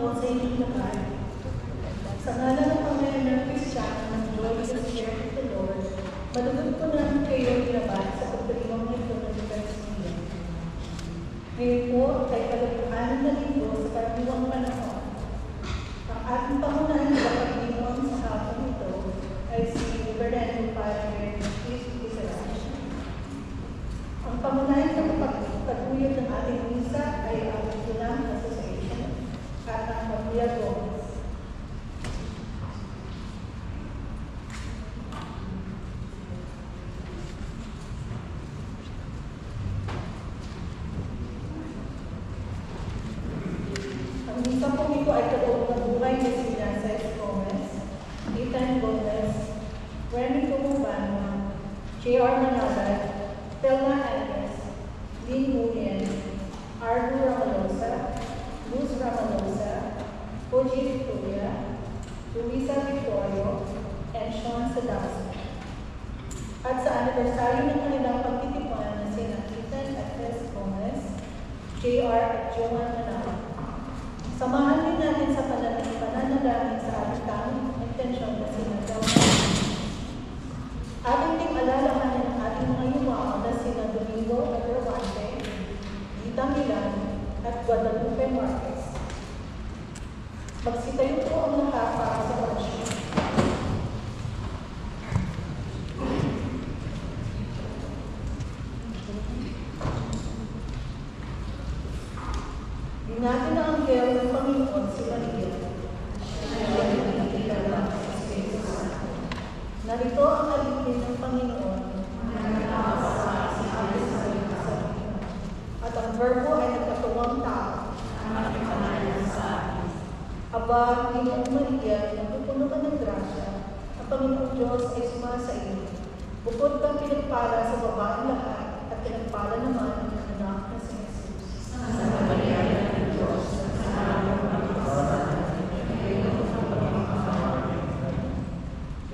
Panginoon sa inyong lahat. Sa ngalan ng Panginoon ng Kristiyano ng Joy of the Spirit of the Lord, malugod ko namin kayo ginabat sa pagdiriwang nito ng Eucharistia. Ngayon po ay kalagpuanan na linggo sa karaniwang panahon. Ang ating pangunahing pagdiriwang sa hapon ito ay si Reverendo Padre Israel. Ang pangunahing pagpaguyod ng ating misa ay ang Islam Association at ang Maria Gomez. Ang misa po ito ay kaloob ng buhay ni si Nancy Gomez, Ethan Gomez, Remy Tumubano, J.R. Manalay, Telma Alves, Lynn Nguyen, Arthur Ramalosa, Luz Ramalosa, Koji Victoria, Luisa Victorio, and Sean Sadasco. At sa anibersaryo ng kanilang pagtitipuan na sina Ethan at Tess Gomez, J.R. at Joan Manalay. Samahan din natin sa pananalangin sa ating tamang intensyon na sinagawa. Ating ding alalahanin ang ating mga yumaon na sina Domingo Agrawante, Gita Milan, at Guadalupe Marquez. Magsitayo po ang lahat para sa worship. Ingatan na ang anghel ng Panginoon si Maria. Narito ang alipin ng Panginoon. At ang verbo ay nagkatuwang tao. Aba, Panginoong Maria, napupuno ka ng grasya. Ang Panginoong Diyos ay sumasa iyo. Bukod kang pinagpala sa babaeng lahat at pinagpala naman ang anak na si Jesus. Santa Maria ng Diyos,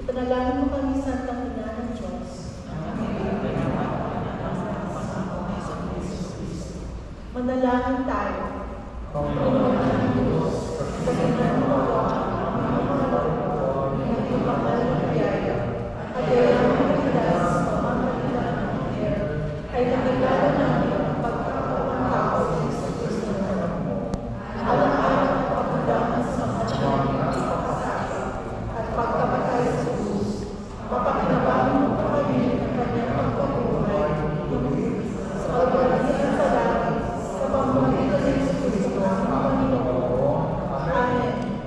ipanalangin mo kami, Santang Ina ng Diyos. Manalangin tayo. Panginoon ng Diyos, pagkakilan mo ako ang mga loob ng ipapakal ng biyaya at kaya ang matilas sa pamamagitan ng Panginoon ay nakilala namin ang pagkakawang tao sa Kristo na mo. Alang-alang ang pagkakaman sa mga tiyan ng pagkakasakit at pagkamatay sa krus, mapakinabangan mo kami ng kanyang pagkabuhay sa pagkakahiyan sa langit sa pamamagitan ng Kristo na ang Panginoon. Amen.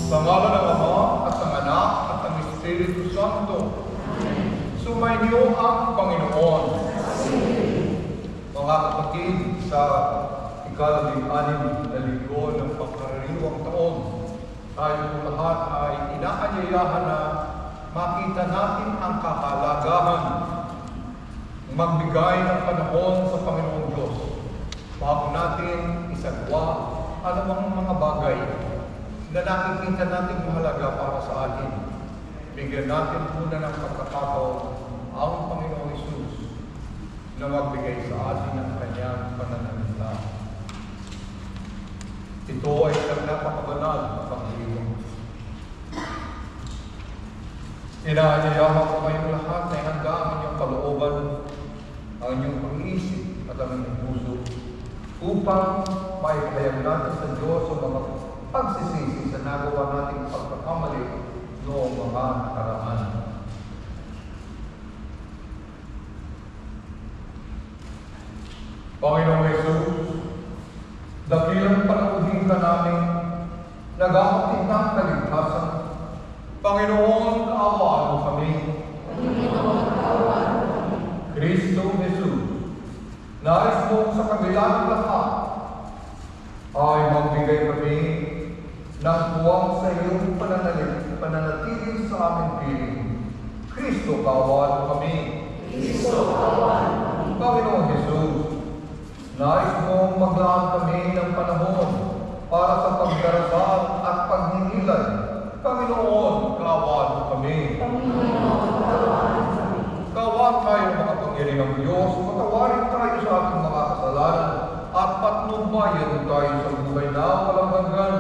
Sa ngalan ng Ama at ng Anak at ng Espiritu Santo. Sumainyo ang Panginoon. Mga kapatid, sa ika-16 na linggo ng pangkaraniwang taon, tayo lahat ay inaanyayahan na makita natin ang kahalagahan magbigay ng panahon sa Panginoong Diyos bago natin isagawa anumang mga bagay na nakikita natin mahalaga para sa atin. Bigyan natin muna ng pagkakataon ang Panginoong Hesus na magbigay sa atin ng kanyang pananalita. Ito ay isang napakabanal na panghiling. Inaanyayahan ko kayong lahat na ihanda ang inyong kalooban, ang inyong pag-iisip at ang inyong puso upang maipahayag natin sa Diyos ang mga pagsisisi sa nagawa nating pagkakamali noong mga nakaraan. Panginoong Hesus, dakilang panauhin ka namin, nag-aakit ng kaligtasan. Panginoon, kaawaan mo kami. Panginoon, kaawaan mo kami. Kristo Hesus, nais mo sa kabila ng lahat ay magbigay kami ng puwang sa iyong pananatili sa aming piling. Kristo, kaawaan mo kami. Kristo, kaawaan mo kami. Panginoon Hesus, nais mong maglaan kami ng panahon para sa pagdarasal at pagninilay. Panginoon, kaawaan mo kami. Panginoon, kaawaan mo kami. Kaawaan tayo mga Panginoong Diyos, patawarin tayo sa ating mga kasalanan at patnubayan tayo sa buhay na walang hanggan.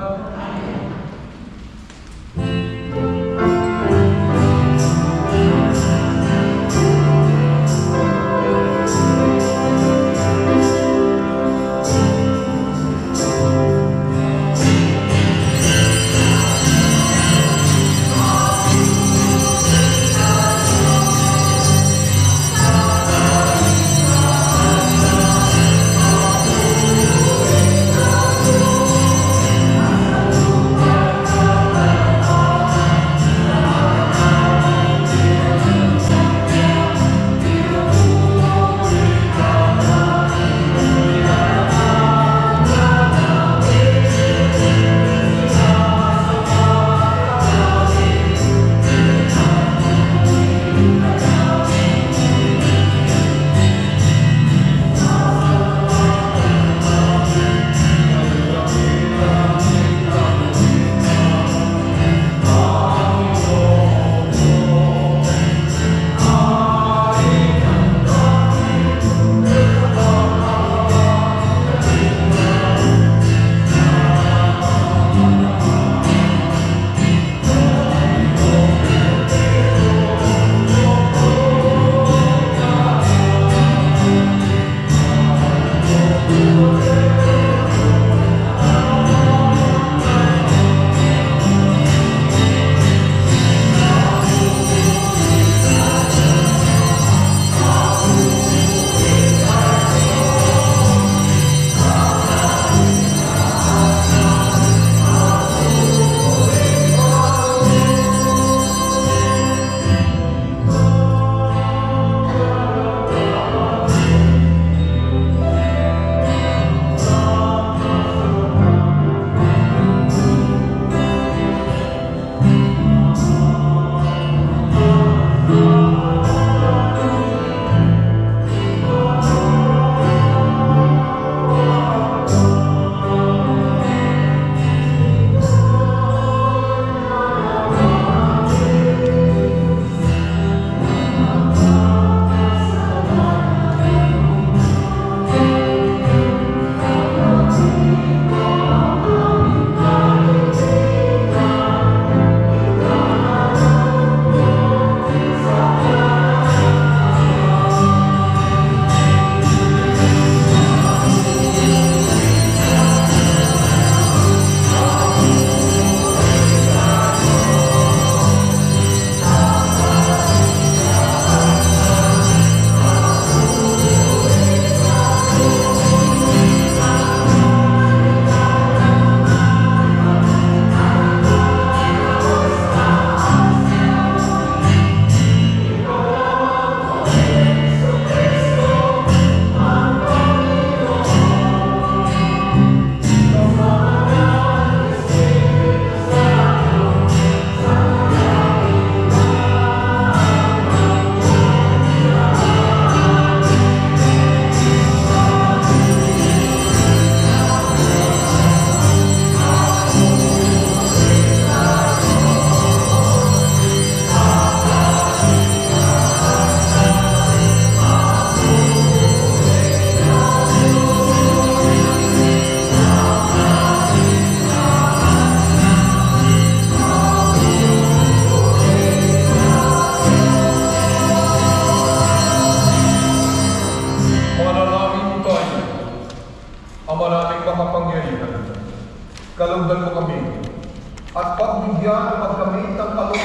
pagbigyan at pagkamit ng kaloob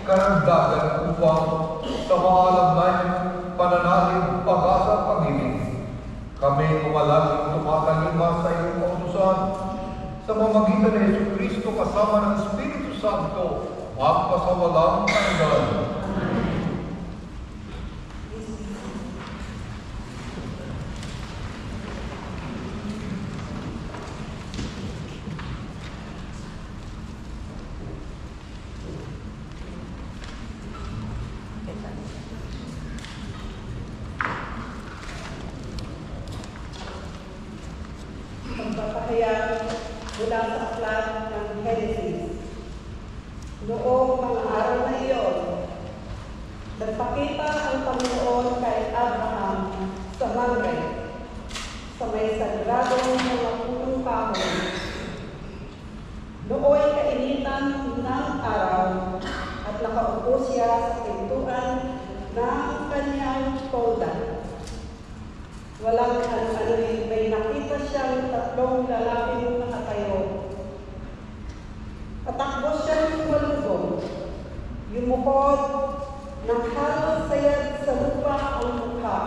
karagdagan upang sa maalam na pananalig, pag-asa at pag-ibig. Kami umalaging tumatalima sa iyong kautusan sa mamagitan ni Yesu Kristo kasama ng Espiritu Santo magpasawalang hanggan. Pagpapahayag mula sa aklat ng Genesis. Noong mga araw na iyon, nagpakita ang Panginoon kay Abraham sa Mamre, sa may sagradong mga punong kahoy. Nooy kainitan ng araw at nakaupo siya sa pintuan ng kanyang tolda. Walang ano-ano'y may nakita siyang tatlong lalaking nakatayo. Patakbo siyang sumalubong. Yumukod ng halos sayad sa lupa ang mukha.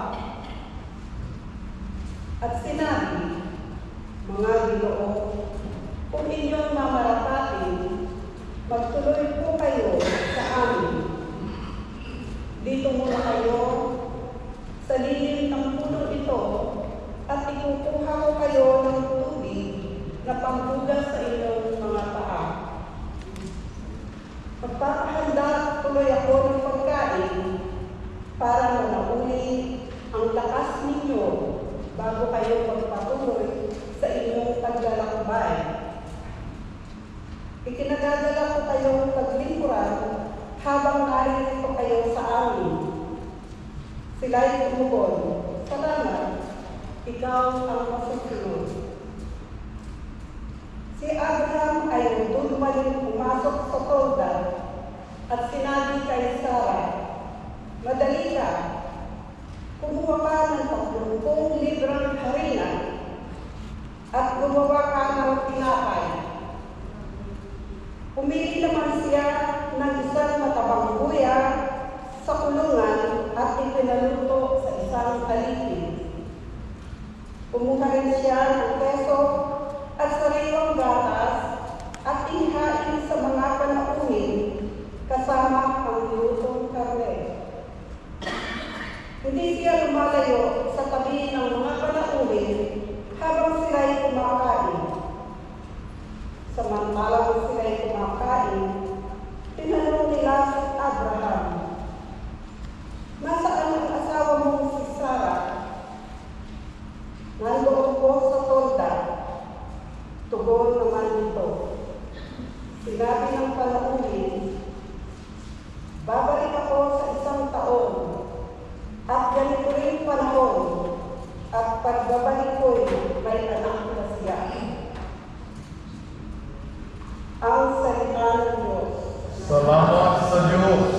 At sinabi, mga Ginoo, kung inyong mamaratatin, magtuloy po kayo sa amin. Dito muna kayo sa lilim ng puno ito at ikukuha ko kayo ng tubig na panghugas sa inyong mga paa. Magpapahanda tuloy ako ng pagkain para manauli ang lakas ninyo bago kayo magpatuloy sa inyong paglalakbay. Ikinagdadala ko kayong paglingkuran habang narito kayo sa amin. Sila'y tumugon, salamat, ikaw ang masusunod. Si Abraham ay dumaling pumasok sa tolda at sinabi kay Sarah, madali ka, kumuha ka ng 30 librang harina at gumawa ka ng tinapay. Pumili naman siya ng isang matabang buya sa kulungan at ipinaluto sa isang alipin. Kumuha rin siya ng keso at sariwang gatas at inhain sa mga panauhin kasama ang lutong karne. Hindi siya lumalayo sa tabi ng mga panauhin habang sila'y kumakain. Samantalang sila'y kumakain, tinanong nila si Abraham, nasaan ang asawa mong si Sarah? Nandoon po sa tolda. Tugon naman nito. Sinabi ng panauhin, babalik ako sa 1 taon at ganito rin panahon at pagbabalik ko'y may anak na siya. Ang salita ng Diyos. Salamat sa Diyos.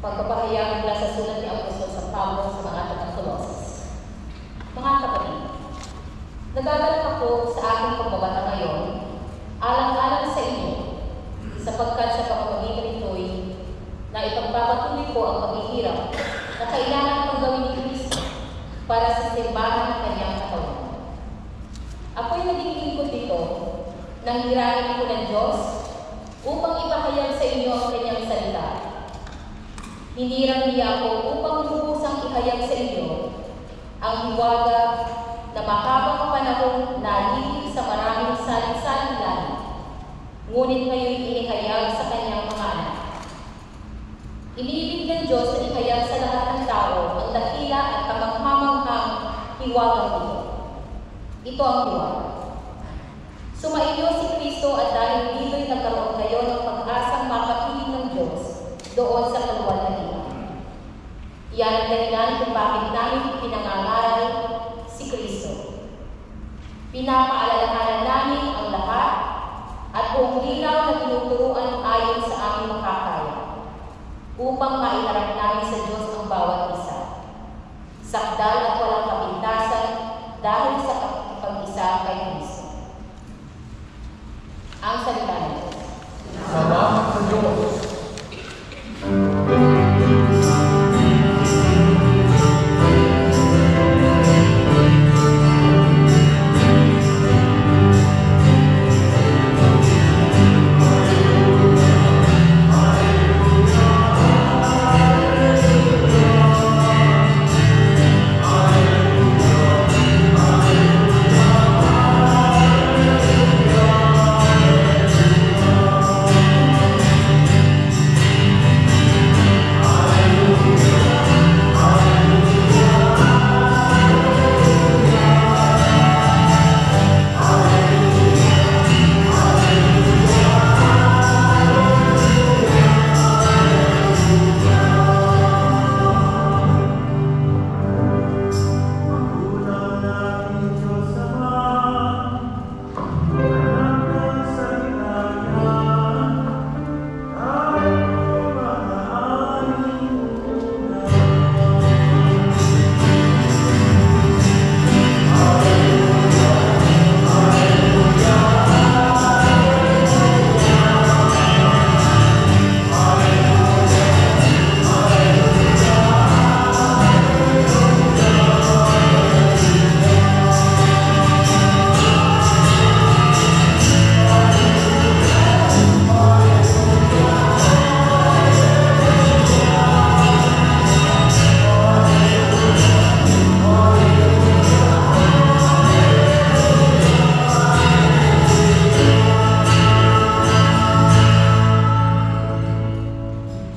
Pagpapahayag mula sa sulat ni Apostol San Pablo sa mga taga-Colossus. Mga kapatid, nagagalak ako sa aking pagbabata ngayon, alang-alang sa inyo, sapagkat sa pamamagitan nito'y na ipagpapatuloy ko ang paghihirap na kailangan pang gawin ni Kristo para sa simbahan ng kanyang katawan. Ako'y naging lingkod dito nang hirahin ako ng Diyos upang ipahayag sa inyo ang kanyang salita. Hinirang niya ako upang lubusang ihayag sa inyo ang hiwaga na mahabang panahon nalilip sa maraming saling-saling langit, ngunit kayo'y inihayag sa kanyang mga anak. Iniibig ng Diyos na ihayag sa lahat ng tao ang dakila at kamanghamanghang hiwagang ito. Ito ang hiwaga. Sumainyo si Kristo at dahil dito'y nagkaroon kayo ng pag-asang makapiling ng Diyos doon sa kaluwalhatian. Iyan ang dahilan kung bakit namin pinangangaral si Kristo. Pinapaalalahanan namin ang lahat at buong linaw na tinuturuan ayon sa aming makakaya upang maiharap namin sa Diyos ang bawat isa. Sakdal at walang kapintasan dahil sa pag-isa kay Kristo. Ang salita ng Diyos. Salamat sa Diyos.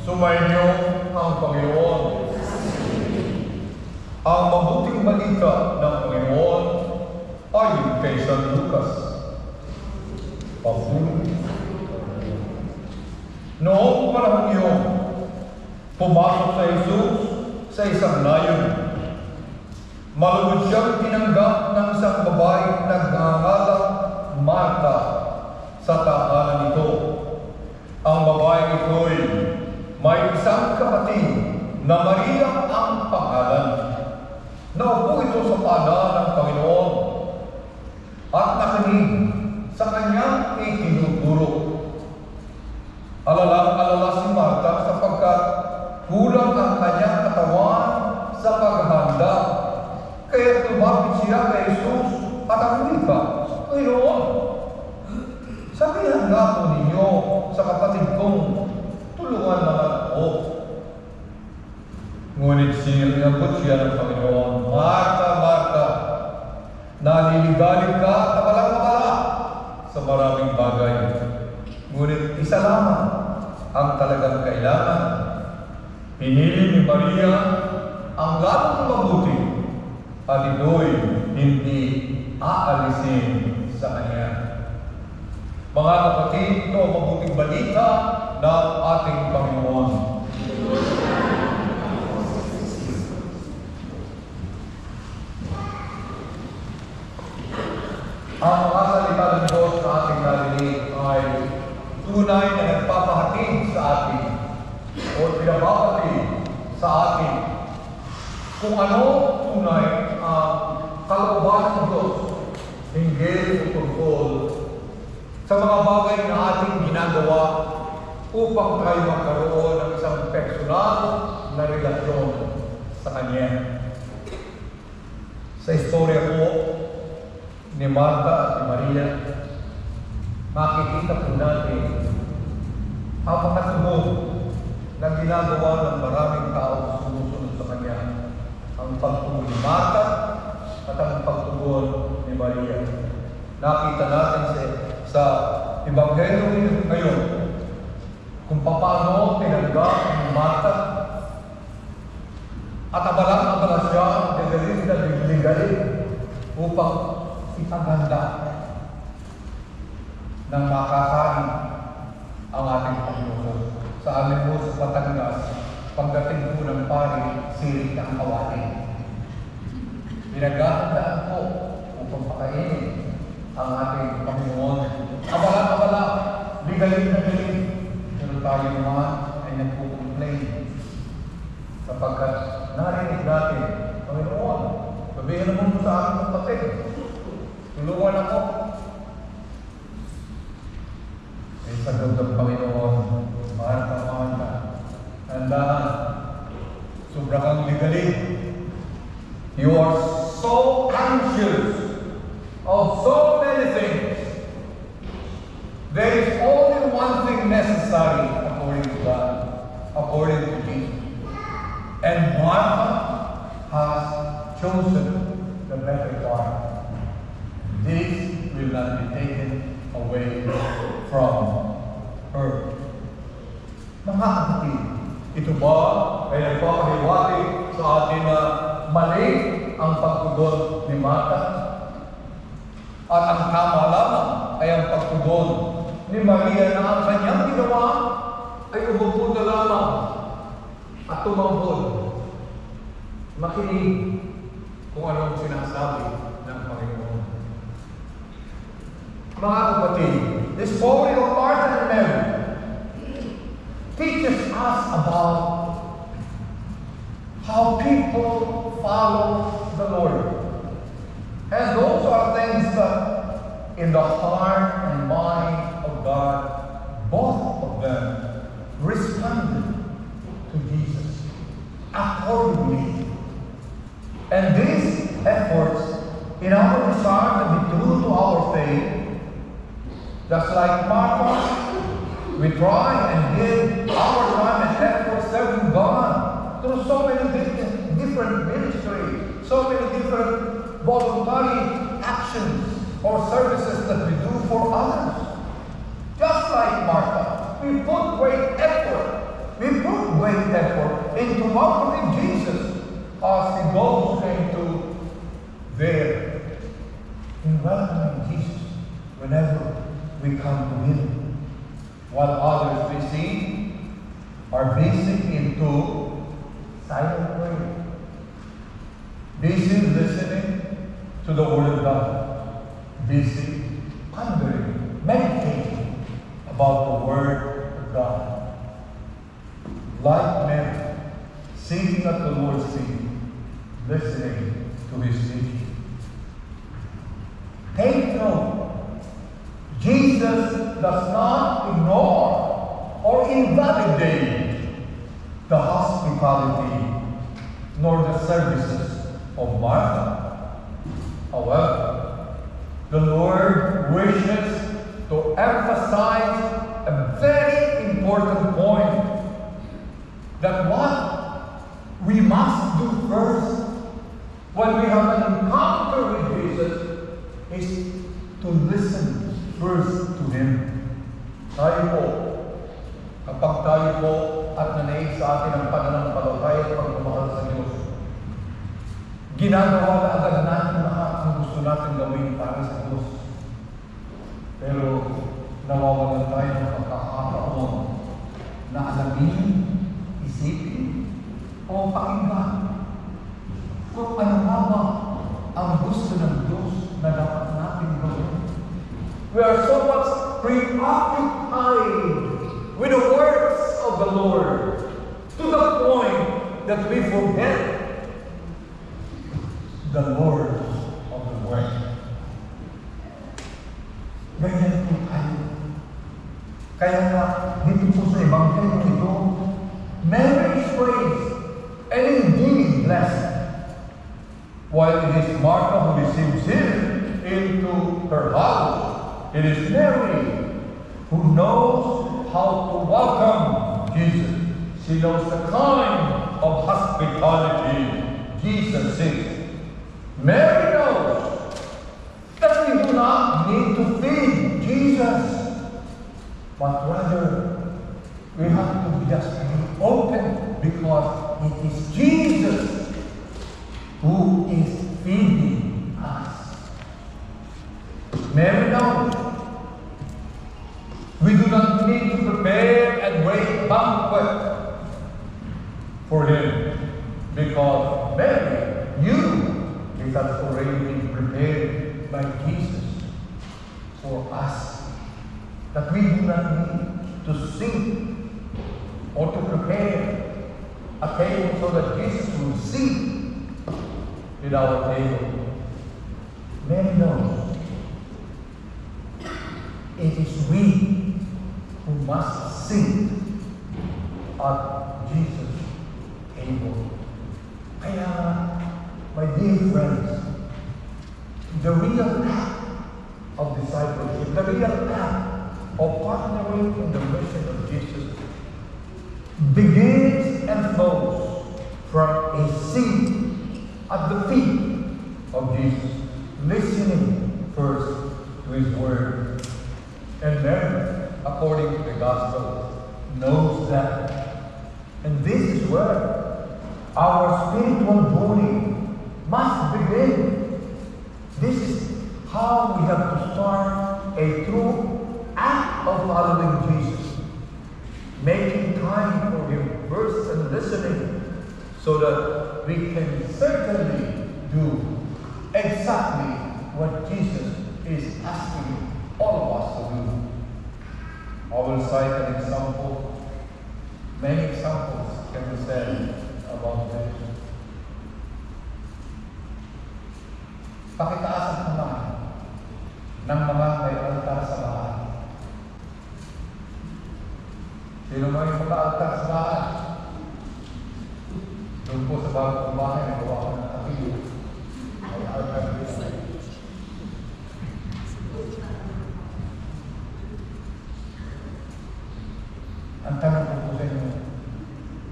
Sumainyo ang Panginoon. Ang mabuting balita ng Panginoon ayon kay San Lucas. Papuri. Noong panahon iyon, pumasok sa Jesus sa isang layon. Malugod siyang tinanggap ng isang babae nagngangalang Marta sa tahanan nito. Ang babae ito'y may isang kapatid na Maria ang pangalan. Naupo ito sa paanan ng Panginoon at nakinig sa kanyang itinuturo. Alalang-alala si Marta sapagkat kulang ang kanyang katawan sa paghahanda. Kaya lumapit siya kay Jesus at ang wika, Panginoon, sabihan nga po ninyo sa kapatid kong tulungan naman ako. Ngunit sinagot siya ng Panginoon, Marta, Marta, naliligalig ka at nabalang-abala sa maraming bagay. Ngunit isa lamang ang talagang kailangan. Pinili ni Maria ang lalong mabuti at ito'y hindi aalisin sa kanya. Mga kapatid, ito ang mabuting balita ng ating Panginoon. Ang mga salita ng Diyos na ating narinig ay tunay na nagpapahatid sa atin o pinababati sa atin kung ano tunay ang kalooban ng Diyos hinggil tungkol sa mga bagay na ating ginagawa upang tayo magkaroon ng isang personal na relasyon sa Kanya. Sa istorya po ni Martha at ni Maria, makikita po natin ang mga tunog na ginagawa ng maraming tao sumusunod sa Kanya. Ang pagtugon ni Martha at ang pagtugon ni Maria. Nakita natin sa Ebanghelyo ngayon kung paano tinanggap ni Martha at abalang-abala siya ang gagaling na bigli-galing upang ipaganda ng makasahin ang ating Panginoon. Sa amin po sa Batangas, pagdating po ng pari, sirit ang kawain. Pinaghandaan po upang pakainin ang ating Panginoon. Abala-abala, ligaling na galing. Pero tayo naman ay nagpo-complain. Sapagkat narinig natin, Panginoon, sabihin naman mo sa aking kapatid, tulungan ako. Ay sagot ng Panginoon, Martha, tandaan, sobrang kang ligaling. You are so anxious of so many things. There is only one thing necessary according to God, according to Jesus. And Martha has chosen the better part. This will not be taken away from her. Mga kapatid, ito ba ay nagpapahiwatig sa atin na mali ang pagtugon ni Martha? At ang tama lamang ay ang pagtugon ni Maria na ang kanyang ginawa ay umupo na lamang at tumambol. Makinig kung anong sinasabi ng Panginoon. Mga kapatid, the story of Martha and Mary teaches us about how people follow the Lord. And those are things that in the heart and mind of God, both of them responded to Jesus accordingly. And these efforts in our desire to be true to our faith, just like Martha, we try and give our time and effort serving God through so many different ministries, so many different voluntary actions or services that we do for others. Just like Martha, we put great effort into welcoming Jesus as he goes into there, in welcoming Jesus whenever we come to him. While others are busy into silent prayer, busy listening to the Word of God, busy pondering, meditating about the Word of God. Like Mary, sitting at the Lord's feet, listening to his teaching. Take note, Jesus does not ignore or invalidate the hospitality nor the services of Martha. However, the Lord wishes to emphasize a very important point, that what we must do first when we have an encounter with Jesus is to listen first to Him. Tayo po, kapag tayo po at nanaig sa atin ang pananampalataya at pagmamahal sa Diyos, ginagawa na agad natin lahat ang gusto natin gawin para sa Diyos. Pero nawawalan tayo ng pagkakataon na alamin, isipin, o pakinggan kung ano nga ba ang gusto ng Diyos na dapat natin gawin. We are so much preoccupied with the works of the Lord to that we forget the Lord of the world. Ganyan po tayo. Kaya nga, dito po sa Ebanghelyo ito, Mary is praised and indeed blessed, while it is Martha who receives him into her house. It is Mary who knows how to welcome Jesus. She knows the kind of hospitality Jesus is. Mary knows that we do not need to feed Jesus, but rather we have to just be open because it is Jesus who is feeding us. Mary knows we do not need to prepare a great banquet for him, because Mary knew it has already been prepared by Jesus for us, that we do not need to sit or to prepare a table so that Jesus will sit at our table. Mary knows it is we who must sit at Jesus' table. Kaya, my dear friends, the real act of discipleship, the real act of partnering in the mission of Jesus begins and flows from a seat at the feet of Jesus, listening first to his word. And Mary, according to the gospel, knows that. And this is where our spiritual journey must begin. This is how we have to start a true act of following Jesus. Making time for him first and listening so that we can certainly do exactly what Jesus is asking all of us to do. I will cite an example. Many examples can be said about this. Pakitaas ang kamay ng mga may altar sa bahay. Sino mo yung mga-altar sa bahay? Doon po sa bagong bahay, nagawa ko ng kapilo. May altar dito. Ang tanong ko po sa inyo,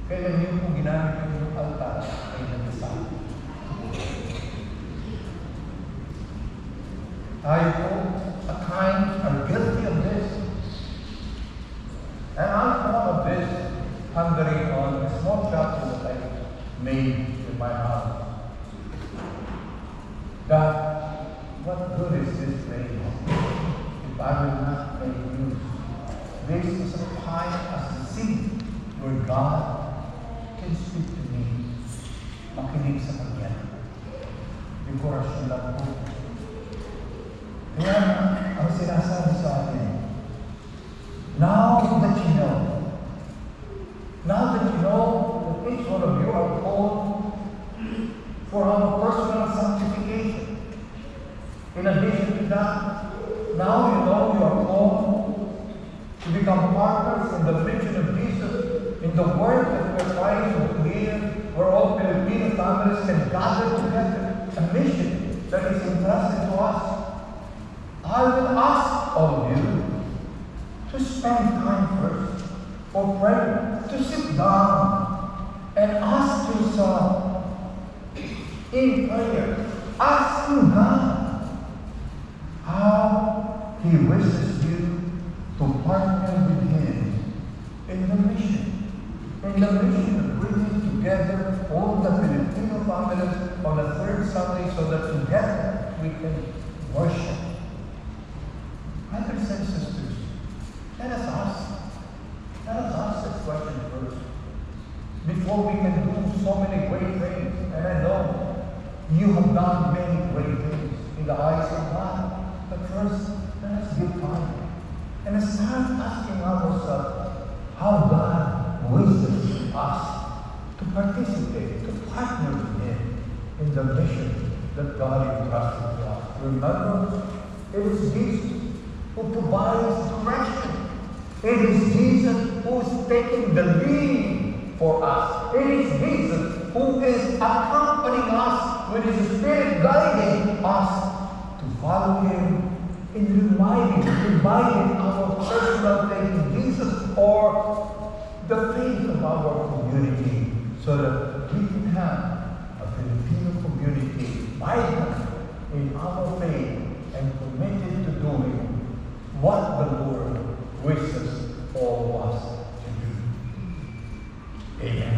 kailan niyo po ginamit yung altar ay nagdasal? Tayo po, at times, are guilty of this. And I'm proud of this, pondering on a small chapter that I made in my house. God, what good is this place if I will not make use? This is a time as a seat where God can speak to me. Makinig sa Kanya. Yung korasyon lang po. Kaya ang sinasabi sa atin, now that you know that each one of you are called for our personal sanctification. In addition to that, now you know you are called to become partners in the mission of Jesus, in the work that we are trying to create, where all Filipino families can gather together, a mission that is entrusted to us. I will ask all of you to spend time first for prayer, to sit down and ask yourself in prayer, asking God how He wishes you to partner with Him in the mission of bringing together all the Filipino families on the third Sunday so that together we can worship. Brothers and sisters, let us ask this question first. Before we can do so many great things, and I know you have done many great things in the eyes of God, but first, let us give time and start asking ourselves how God wishes us to participate, to partner with Him in the mission that God entrusted to us. Remember, it is Jesus who provides direction. It is Jesus who is taking the lead for us. It is Jesus who is accompanying us with His Spirit guiding us to follow Him in reviving our personal faith in Jesus or the faith of our community so that we can have a Filipino community vibrant in our faith and committed to doing what the Lord wishes all of us to do. Amen.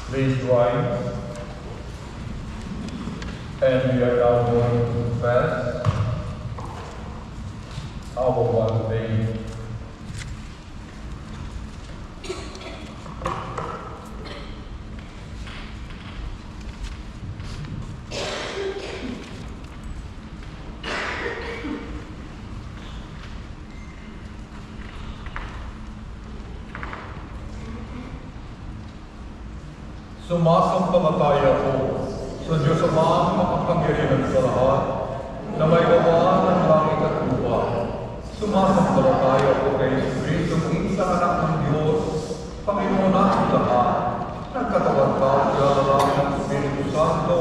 Please rise. And we are now going to confess our one faith. Sumasampalataya ako sa Diyos Amang makapangyarihan sa lahat na may gawa ng langit at lupa. Sumasampalataya ako kay Jesucristo, isang anak ng Diyos, Panginoon natin lahat, nagkatawan tao siya ng Espiritu Santo,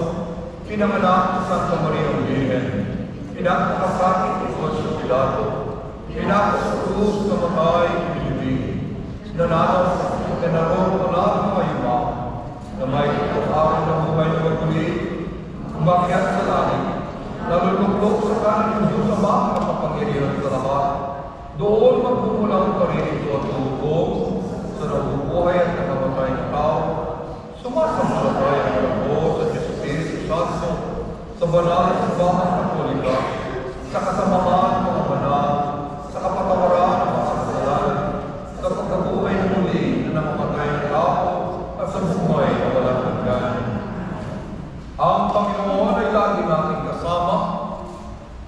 pinanganak sa Santa Maria ng Virgen, pinagpakasakit ni Poncio Pilato, pinakaskrus na matay, pinibig, nananaw sa naroon ko na mayuma, na may araw ng buhay na maguli, umakyat sa langit, nalulugtog sa kanan ng Diyos Ama na makapangyarihan sa lahat. Doon magmumulang pa rin ito at lugong sa nabubuhay at nakamatay na tao. Sumasampalataya ako sa Espiritu Santo, sa banal at simbahan Katolika, sa kasamahan ng mga banal, sa kapatawaran ng mga kasalanan, sa pagkabuhay na muli na namamatay na tao, at sa buhay na walang hanggan. Ang Panginoon ay lagi nating kasama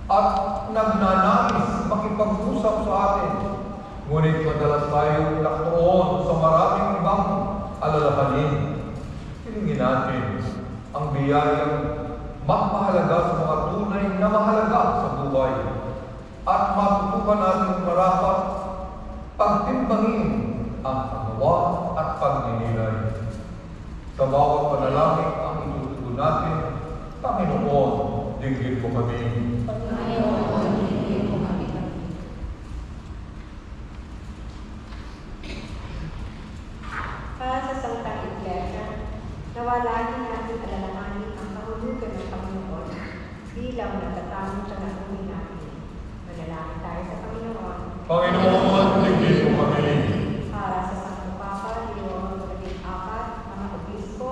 at nagnanais makipag-usap sa atin. Ngunit madalas tayong naktuon sa maraming ibang alalahanin. Hilingin natin ang biyayang magpahalaga sa mga tunay na mahalaga sa buhay at matutukan natin marapat pagtimbangin ang paggawa at pagninilay. Sa bawat panalangin ang itutugon natin, Panginoon, dinggin mo kami. Panginoon, dinggin mo kami. Para sa Santa Iglesia, nawalagi natin alalahanin ang kahulugan ng Panginoon bilang natatamong panahon natin. Manalangin tayo sa Panginoon. Panginoon, dinggin mo kami. Para sa Santo Papa, Leon XIV, mga obispo,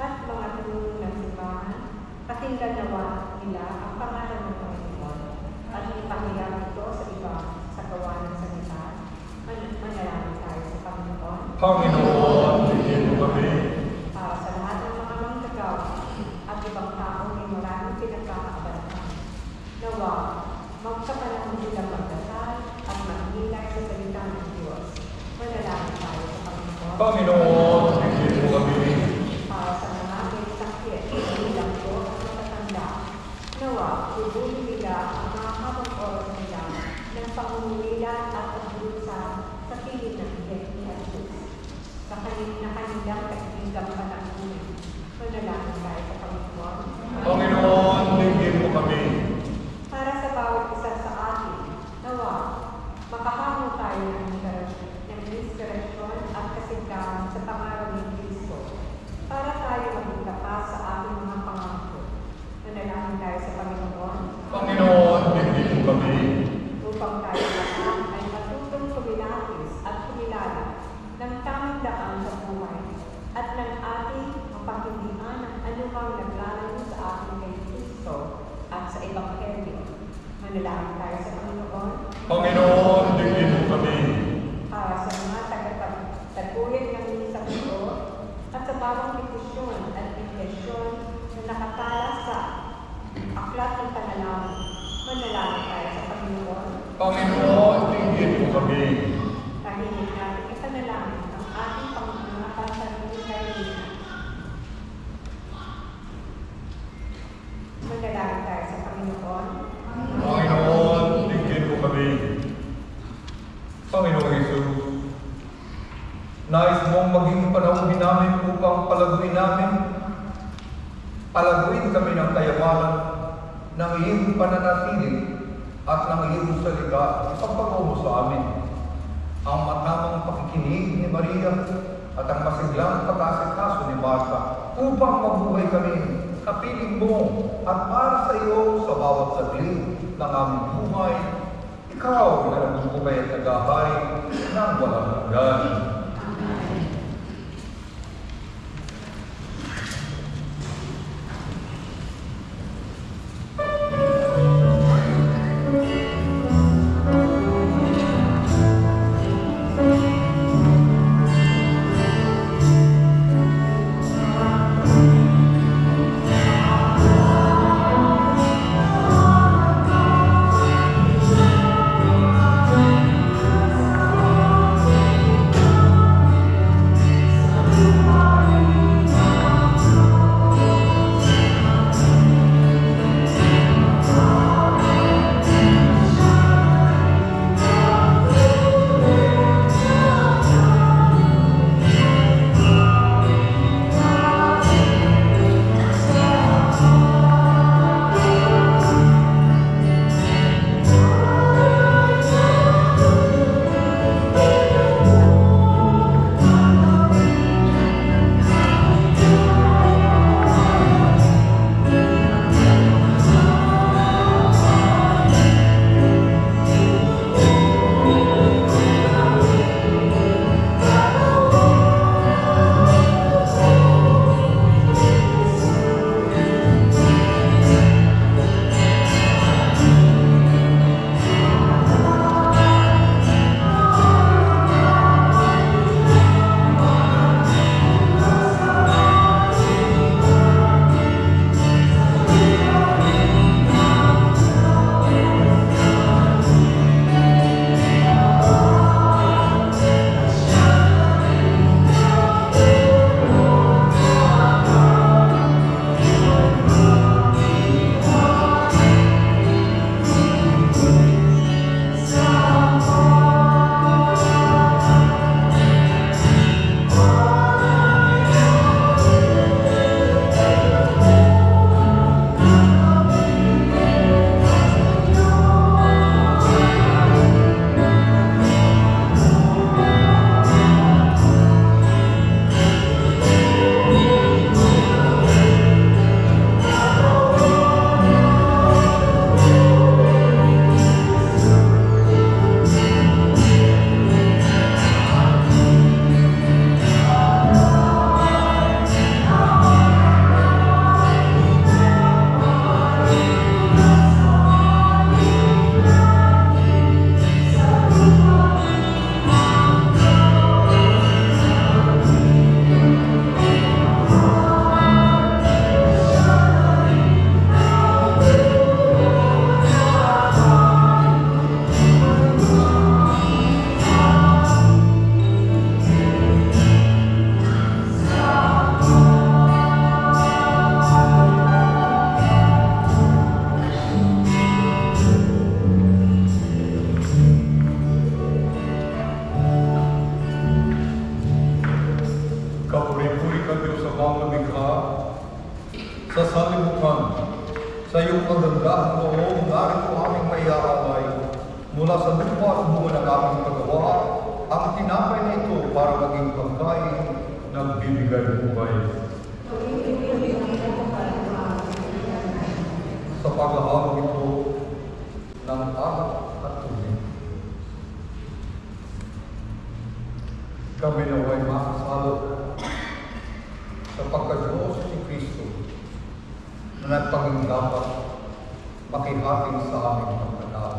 at mga tununo ng simbahan, pakinggan nawa nila ang pangalan ng Panginoon at ipahayag ito sa iba sa gawa ng salita. Manalangin tayo sa Panginoon. Panginoon, dinggin mo kami. Para sa lahat ng mga manggagawa at ibang taong may maraming pinagkakaabalahan, nawa, magkapanahon silang magdasal at magnilay sa salita ng Diyos. Manalangin tayo sa Panginoon. Panginoon, dinggin mo kami. Para sa mga may sakit, bilang ko at matatanda, nawa, tubuhin nila ang mga habang oras nila ng pangungulila at pagdusa sa piling ng ni Jesus. Sa kanilang kaibigang panahon, manalangin tayo sa Panginoon. Panginoon, dinggin mo kami. Para sa bawat isa sa atin, nawa, makahango tayo ng inspirasyon at kasigahan sa pangalan ni Kristo para tayo maging tapat sa ating mga pangako. Manalangin tayo sa Panginoon. Panginoon, dinggin mo kami. Upang tayo lahat ay matutong kumilatis at kumilala ng tamang daan sa buhay at ng ating mapaghindihan ng anumang naglalayo sa ating kay Kristo at sa Ebanghelyo. Manalangin tayo sa Panginoon. Panginoon, dinggin mo kami. Para sa mga tagapagtaguyod ng isang ito at sa bawang petisyon at intensyon na nakatala sa aklat ng panalangin, manalangin tayo sa Panginoon. Panginoon, tingin mo kami. Tahimik natin ipanalangin ang ating Panginoon para sa Pilipinas. Manalangin tayo sa Panginoon. Panginoon, tingin mo kami. Panginoon Jesus, nais mong maging panahon namin upang palaguin namin. Palaguin kami ng kayamanan ng iyong pananatili at ng iyong salita. Ipagpagawa mo sa amin ang matamang pakikinig ni Maria at ang masiglang pag-asikaso ni Martha upang mabuhay kami kapiling mo at para sa iyo sa bawat saglit ng aming buhay. Ikaw na nagbubuhay at nag-ahari ng walang hanggan. Sa salibukan, sa iyong kagandahan noon, narito aming maiaalay mula sa lupa at bunga ng aming paggawa, ang tinapay na ito para maging pagkain ng bibigay buhay. Sa paghahawag ito ng alak at tubig, kami naway makasalo sa pagka-Diyos ni Kristo na nagpaging dapat makihating sa aming pagkatao.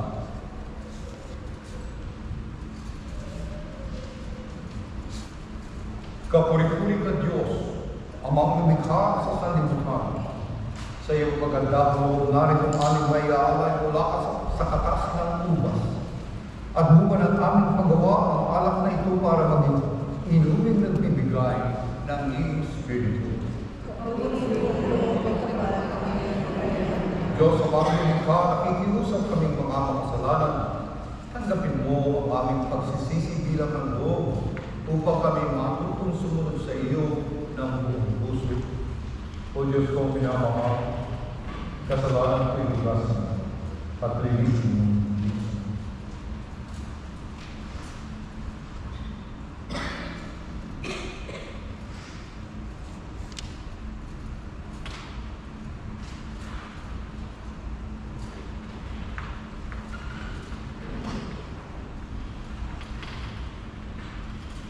Kapuri-puri ka Diyos, amang lumikha sa sanlibutan. Sa iyong kagandahan mo, narito ang aming maiaalay mula sa katas ng ubas At bunga ng aming paggawa ang alak na ito para maging inuming nagbibigay ng iyong Espiritu. Diyos, sa aming likha, nakikiusap kaming mga makasalanan. Tanggapin mo ang aming pagsisisi bilang ng loob upang kami matutong sumunod sa iyo ng buong puso. O Diyos ko, pinamahal, kasalanan ko ilugas at linisin mo.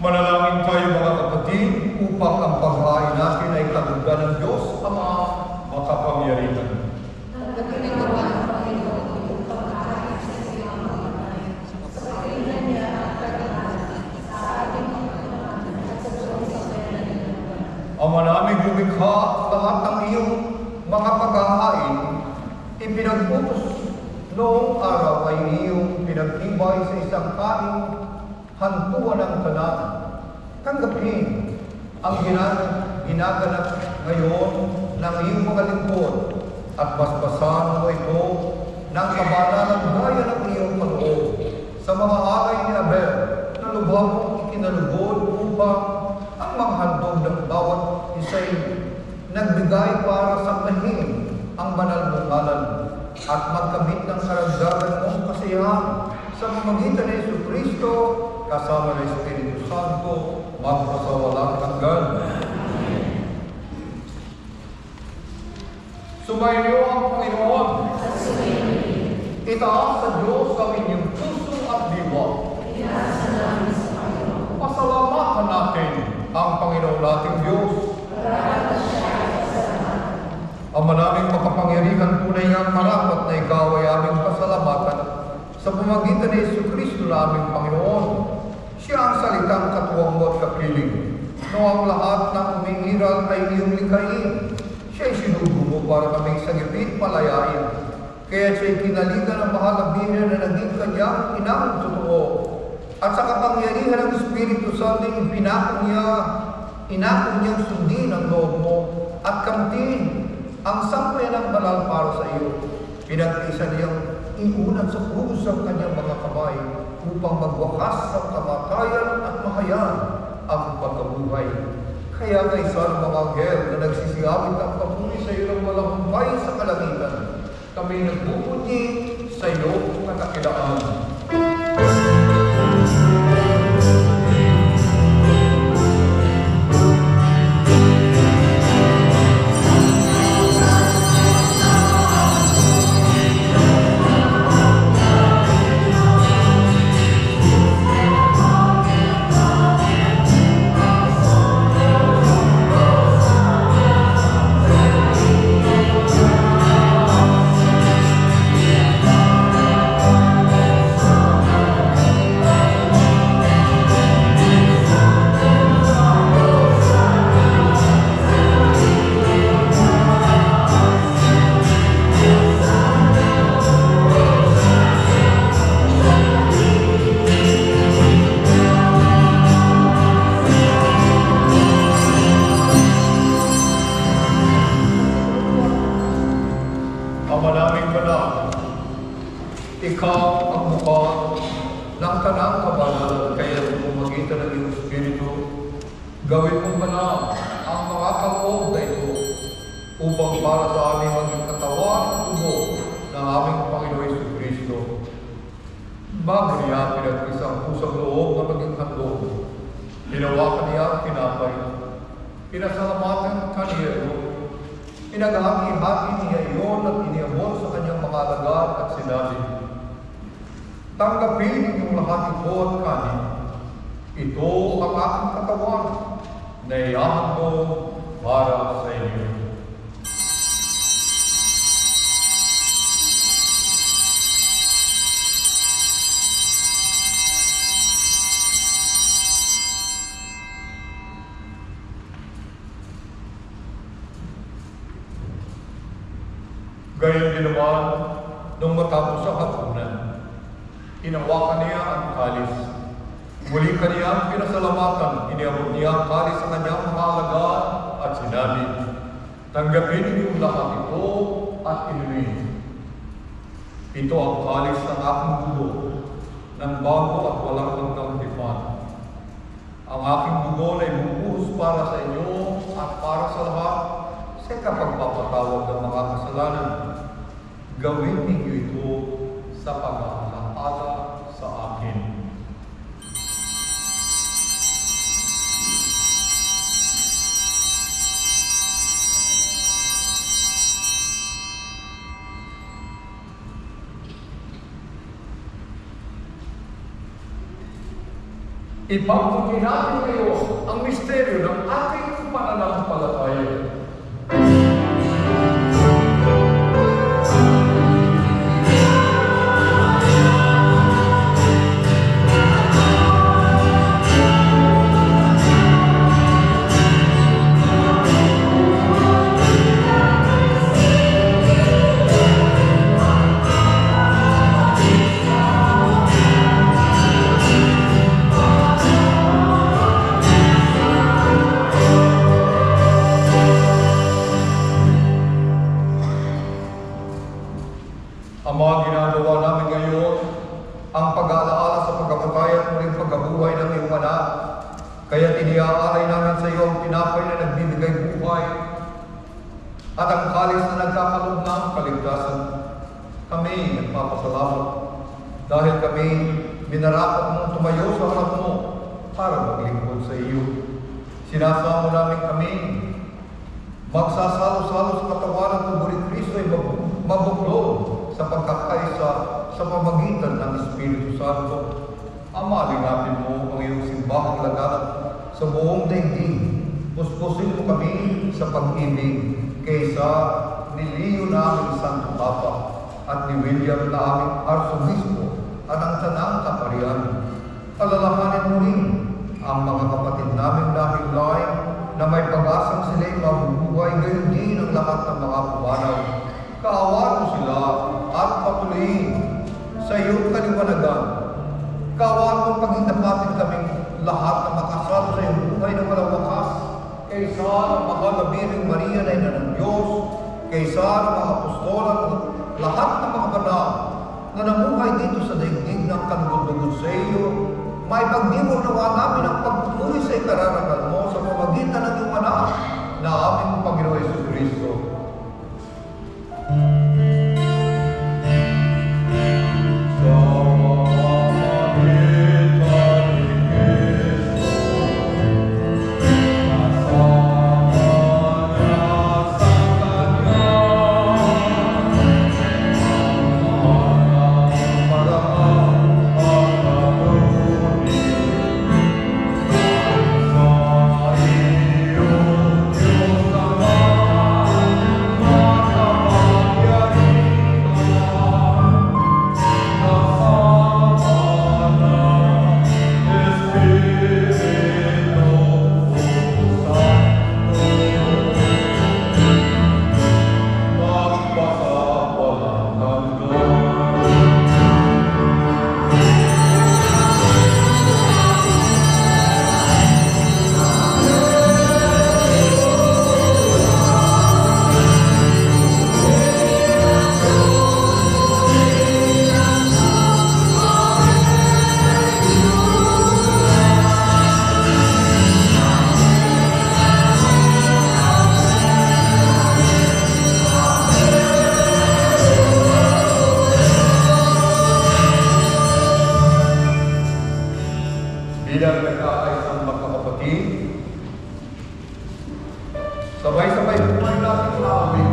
Manalangin tayo mga kapatid upang ang paghain natin ay kalugan ng Diyos Ama makapangyarihan. Ama namin lumikha, lahat ng iyong mga paghahain ipinagputos noong araw ay iyong pinagtibay sa isang kain hantuan ng tanan. Tanggapin ang ginaganap ngayon ng iyong mga lingkod at basbasan mo ito ng kabanalang gaya ng iyong Panginoon sa mga aray ni Abel na lubhang ikinalugod upang ang mga handog ng bawat isa'y nagbigay para sa kahin ang banal mong ngalan at magkamit ng karagdagan mong kasiyahan sa pamamagitan ni Jesucristo kasama ng Espiritu Santo, magpasawalang hanggan. Sumainyo ang Panginoon. Itaas sa Diyos ang inyong puso at diwa. Pasalamatan natin ang Panginoon nating Diyos. Ama naming makapangyarihan, tunay ngang marapat na ikaw ay aming pasalamatan sa pamamagitan ni Jesucristo na aming Panginoon. Siya ang salitang katuwang mo at kapiling. No ang lahat ng umingiral ay iyong likain. Siya'y sinugo mo para kaming sagipin palayain. Kaya siya'y kinaligan ng mahal na naging kanyang inang totoo. At sa kapangyarihan ng Espiritu Santo, inakong niyang sundin ang loob mo at kamtin ang sampay ng banal para sa iyo. Pinagtiisan niyang iunan sa krus ang kanyang mga kamay upang magwakas ang kamatayan at makayan ang pagkabuhay. Kaya kaysa mga anghel na nagsisiyawit ang papuri sa iyo ng walang humpay sa kalangitan, kami nagpupunyi sa iyo katakilaan. Ikaw ang mukha ng tanang kabanal, kaya sa pamamagitan ng iyong Espiritu, gawin mong banal ang mga kaloob na ito upang para sa aming maging katawan at tubo ng aming Panginoon Jesucristo. Bago niya pinagkisa ang pusang loob na maging handog, hinawakan niya ang tinapay, pinasalamatan kaniya ito, pinaghati-hati niya iyon at iniabot sa kanyang mga alagad at sinabi, tanggapin yung lahat ito at kanin. Ito ang aking katawan na iyahan mo para sa inyo. Gayon din naman, nung matapos ang hapunan, Inawakan niya ang kalis. Muli kaniyang pinasalamatan, iniabot niya ang kalis sa kanyang mga alagad at sinabi, "Tanggapin niyong lahat ito at inumin. Ito ang kalis ng aking dugo, ng bago at walang hanggang tipan. Ang aking dugo ay bubuhos para sa inyo at para sa lahat sa kapagpapatawad ng mga kasalanan. Gawin ninyo ito sa pag-aalaala sa akin." Ipagbuti natin kayo ang misteryo ng ating pananampalataya. Ang mga ginagawa namin ngayon, ang pag-aalaala sa pagkamatay at muling pagkabuhay ng iyong anak. Kaya iniaalay namin sa iyo ang tinapay na nagbibigay buhay at ang kalis na nagkakalob ng kaligtasan. Kami nagpapasalamat dahil kami minarapat mong tumayo sa harap mo para maglingkod sa iyo. Sinasamo namin kami magsasalo-salo sa katawan ng tubo ni Kristo ay mabuklod sa pagkakaisa sa pamagitan ng Espiritu Santo. Amalin natin mo ang iyong simbahang laganap sa buong daigdig. Puspusin mo kami sa pag-ibig kaysa ni Leo na aming Santo Papa at ni William na aming Arsobispo at ang tanang kaparian. Alalahanin mo rin ang mga kapatid namin dahil na may pag-asang sila'y mabubuhay, gayon din ang lahat ng mga pumanaw. Kaawan mo sila at patuloyin sa iyong kaliwanagan. Kaawan mo paghindapatin kaming lahat na makasal sa iyong buhay na walang wakas, kaysa ng mahal na Birheng Maria na ina ng Diyos, kaysa ng mga apostol at lahat ng mga banal na namuhay dito sa daigdig ng kalugod-lugod sa iyo. May pagdibor nawa namin ang pagpupuri sa ikararagal mo sa pamagitan ng iyong anak na aming Panginoon Jesucristo. Bilang nagkakaisang magkakapatid, sabay-sabay buhay natin maawin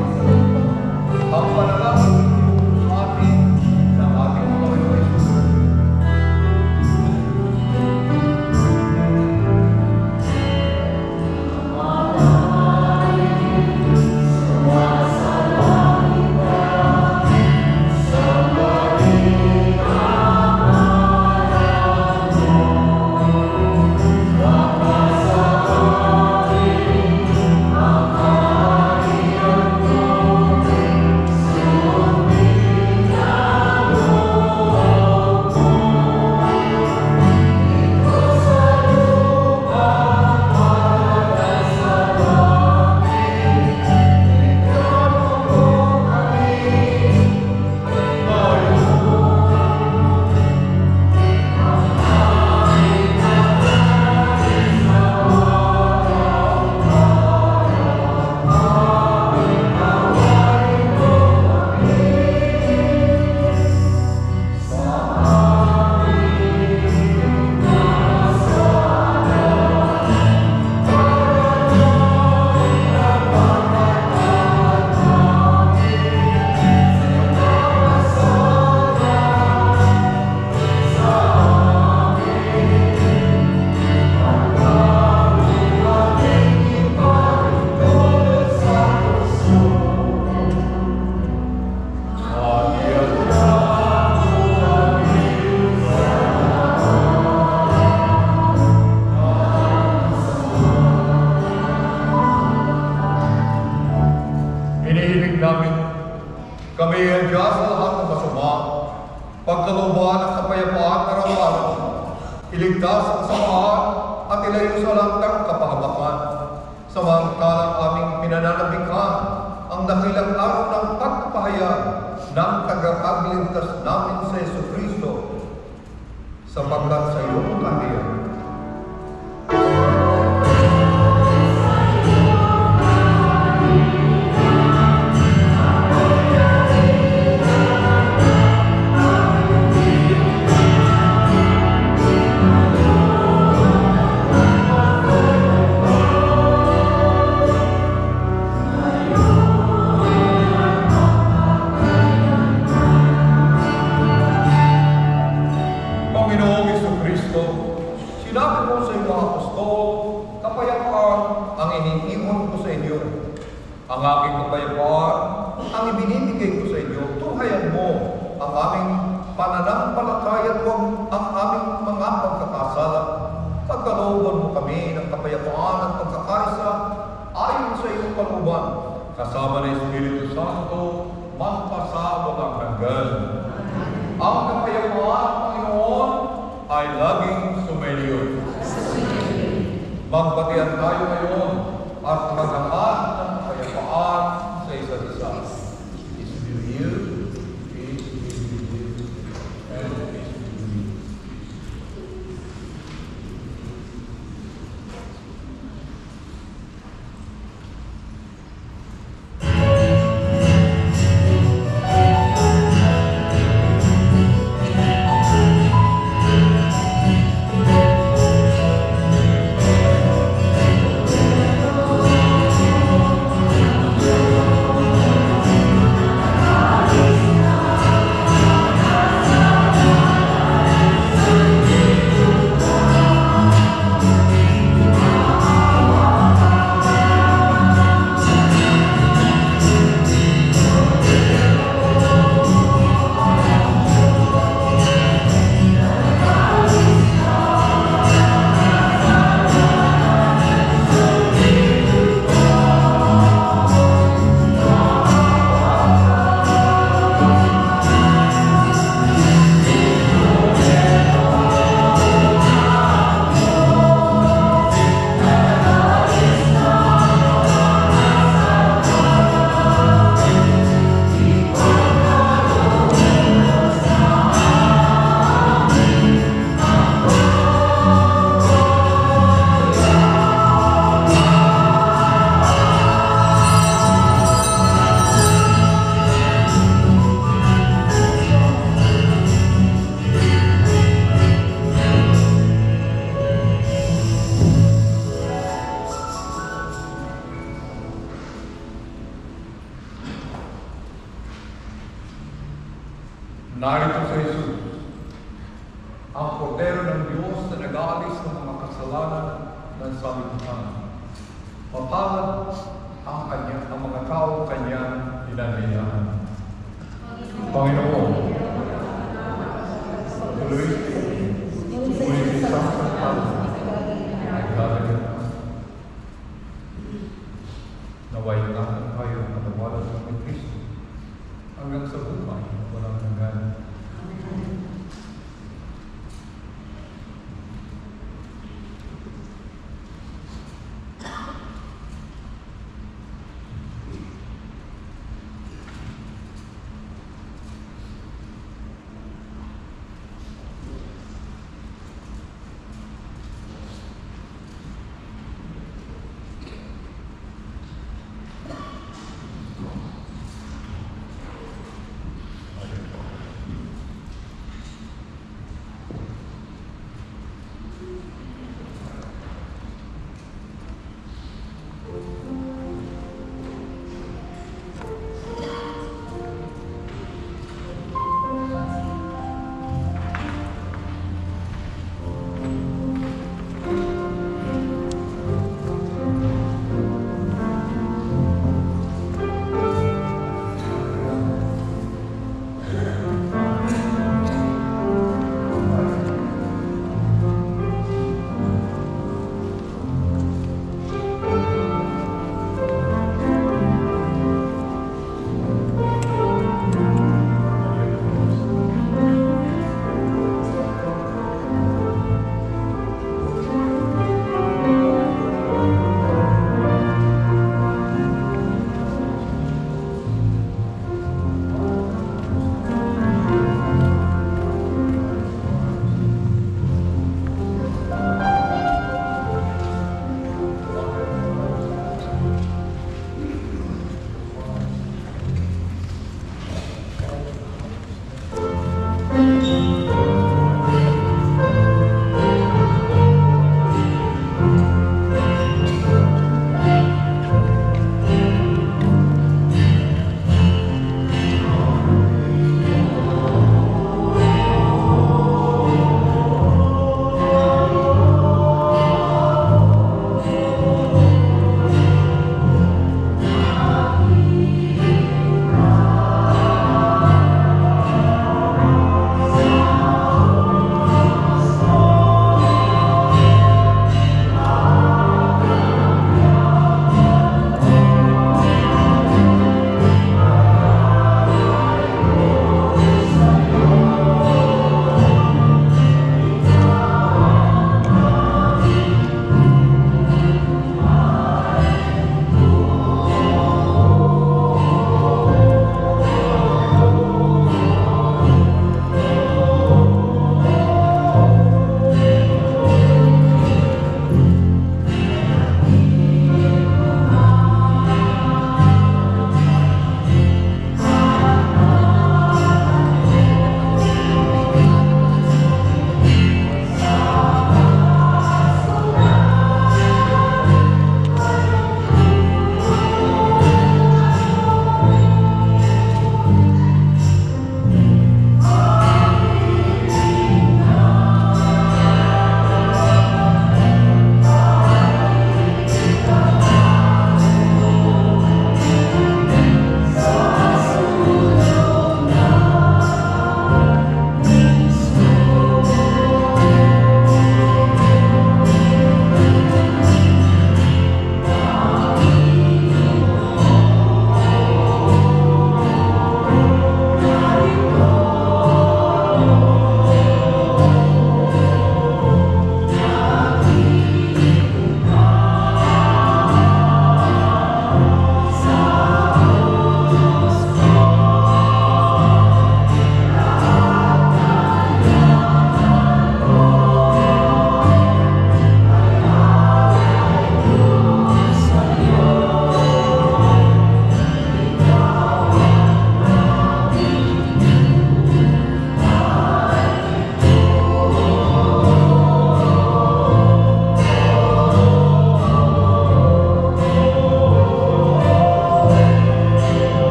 ang panalangin sa atin ng ating Panginoon Jesus. Iligtas ang kasamaan at ilayo sa langkang kapahamakan. Samantalang aming pinananabikhan ang dakilang araw ng pagpahayag ng tagapagligtas namin sa Jesucristo, sapagkat sa iyong kahiyang ang aking kapayapaan, ang ibinibigay ko sa inyo. Tunghayan mo ang aming pananampalataya at huwag ang aming mga pagkakasala. Pagkalooban mo kami ng kapayapaan at pagkakaisa ayon sa iyong kalooban, kasama ng Espiritu Santo, magpasawalang hanggan. Ang kapayapaan, Panginoon, ay laging sumainyo. Magbatian tayo ngayon at maghangan ng kapayapaan sa isa't isa. Peace be with you, peace be with you, and peace be with you. Narito sa Jesus, ang Kordero ng Diyos na nag-aalis ng mga kasalanan ng sanlibutan. Mapalad ang mga tao kanyang pinanayaan. Panginoon, tuloy ngunit isang pagpapalad ay lalagyan na. Naway natin tayo ng katawalan ng Kristo hanggang sa buhay walang hanggan.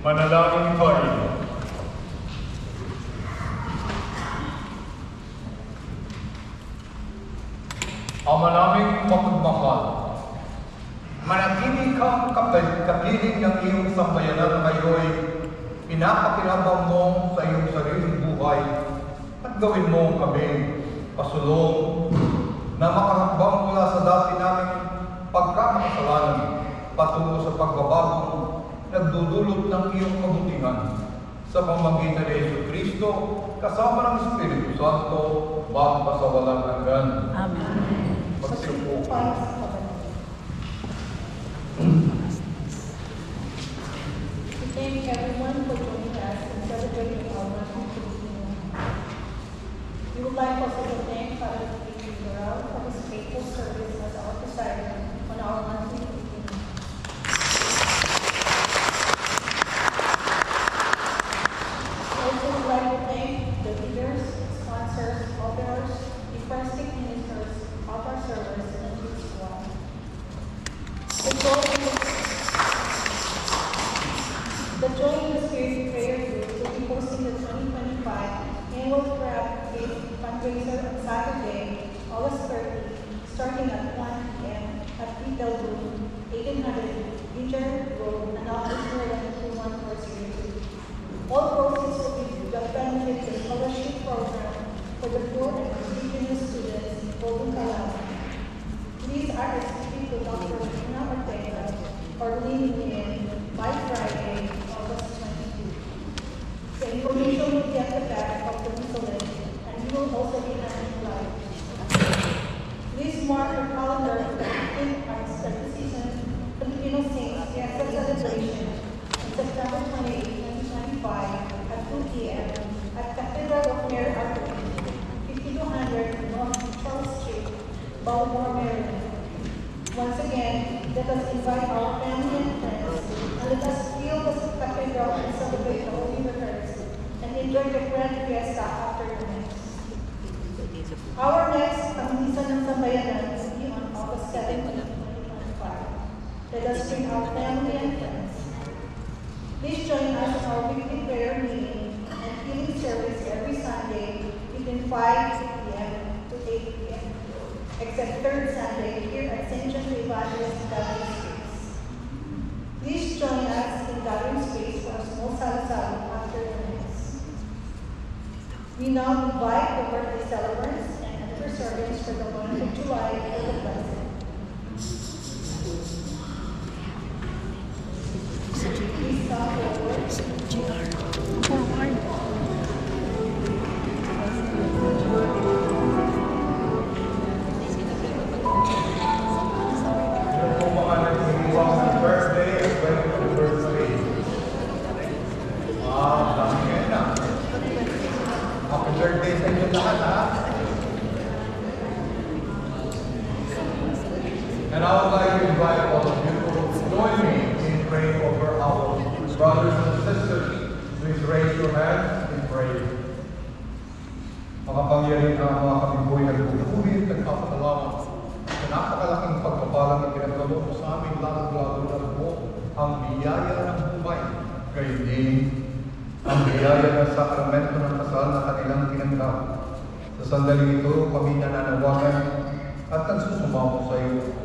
Manalangin tayo. Ama naming mapagmahal, manatili kang kapiling ng iyong sambayanan ngayon, pinapakilabang mo sa iyong sariling buhay at gawin mo kami pasulong na makakabang mula sa dati naming pagkamakasalanan patungo sa pagbabagong nagdudulot ng iyong kabutihan sa pamamagitan ni Jesucristo kasama ng Espiritu Santo magpasawalang hanggan. Amen. Magsiupo. We thank everyone for joining us in celebrating our national Filipino. We would like also to thank Father Figueroa for his faithful service as our presider on our monthly meeting. We also would like to thank the leaders, sponsors, others, the first ministers of our service and his squad. The Joy in the Spirit Prayer Group will be hosting the 2025 annual Crab Faith fundraiser on Saturday, August 30, starting at 1 p.m. at Retail Room, 1800 Ginger Road, Annapolis, Maryland, 21402. All proceeds will be benefit the scholarship program for the poor and indigenous students in Golden Calama. Please RSVP to Dr. Rina Ortega or leave me in by Friday, August 22. The information will be at the back of the leaflet, and you will also be handed live. Please mark your calendar for the 15th Arts Season Filipino Saints Fiesta celebration on September 28, 2025 at 2 p.m. at Cathedral of Mary Archangel, 5200 North Charles Street, Baltimore, Maryland. Once again, let us invite our family and friends, and let us feel the cathedral and celebrate the Holy Eucharist, and enjoy the grand fiesta after the Mass. Our next Misa ng Sambayanan will be on August 7, 2025. Let us bring our family and friends. Please join us in our weekly prayer meeting and healing service every Sunday between 5 p.m. to 8 p.m. except third Sunday here at St. John the Evangelist Gathering Space. Please join us in Gathering Space for a small salo-salo after the Mass. We now invite the birthday celebrants and anniversarians for the month of July for the blessing. Please come forward. And I would like to invite all of you to join me in praying over our brothers and sisters. Please raise your hands in prayer. Mga pangyarihan na mga kabiboy nagpupulit, nagpapatalaman sa napakalaking pagpapalang ipinagkaloob mo sa amin, lalo-lalo na po ang biyaya ng buhay. Gayon din ang biyaya ng sakramento ng kasal na kanilang tinanggap. Sa sandali ito, kami nananawagan at nagsusumamo sa iyo.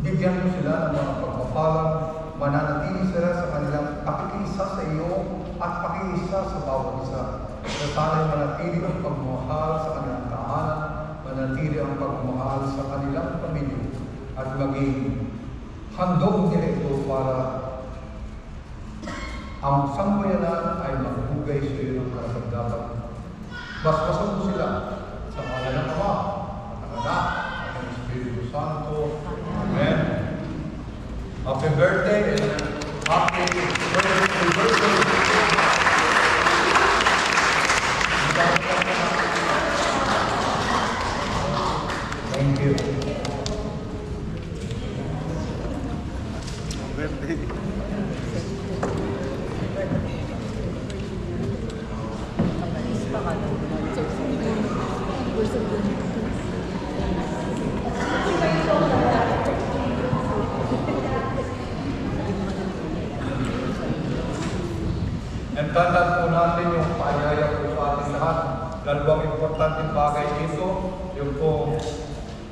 Bigyan mo sila ng mga pagpapalang, mananatili sila sa kanilang pakikiisa sa iyo at pakikiisa sa bawat isa. Sa sana'y manatili ang pagmamahal sa kanilang tahanan, manatili ang pagmamahal sa kanilang pamilya, at maging handog nila ito para ang sambayanan ay magbugay sa iyo ng karapadapan. Basbasan mo sila sa ngalan ng Ama at ng Anak at ng Espiritu Santo. Amen. Happy birthday and happy birthday. Thank you. Nandanan po natin yung paanyaya po sa ating lahat. Dalawang importanteng bagay dito, yung po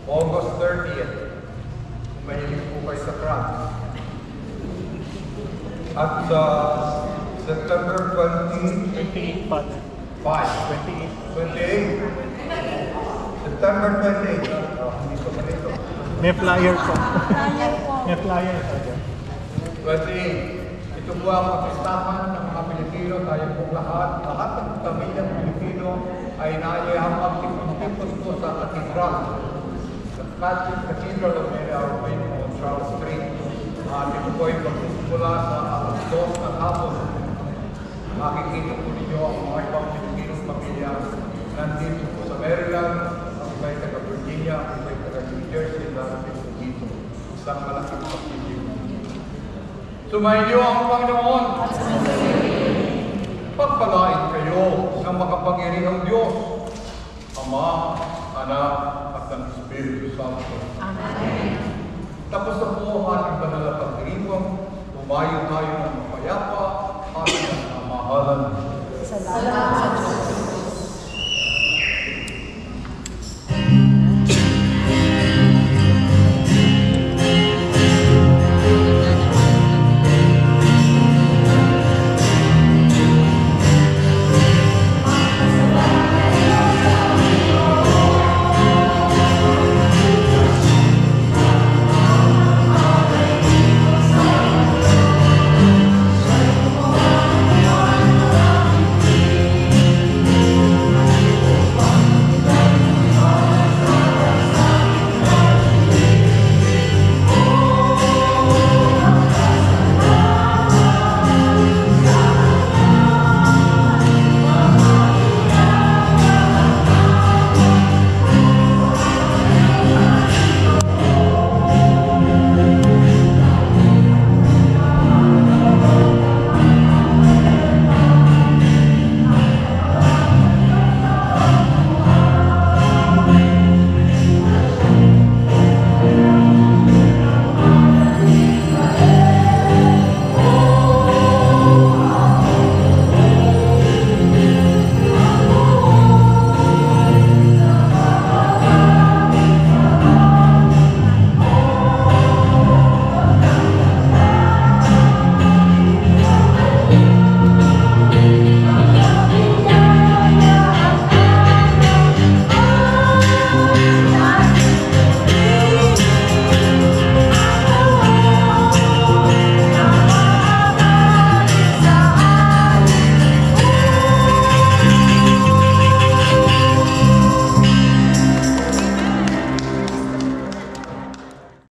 August 30th. Mahilig po kayo sa crowd. At sa September 28 pa. 28. September 28. Hindi ko malito. May flyer po. May flyer po. 28. Ito po ang kapistahan ng mga Pilipino. Tayo po lahat ng pamilyang Pilipino ay naayahang magtipon po sa katedral. Sa Catholic Cathedral of Maynard on Charles Street. Ito po ay magsisimula sa alas 2 ng hapon. Makikita po ninyo ang mga ibang Pilipinong pamilya nandito po sa Maryland, ang iba'y taga Virginia, ang iba'y taga New Jersey, darating po dito. Isang malaking pagpili. Sumainyo ang Panginoon. Pagpalain kayo ng makapangyarihang Diyos, Ama, Anak, at ang Espiritu Santo. Amen. Tapos na po ang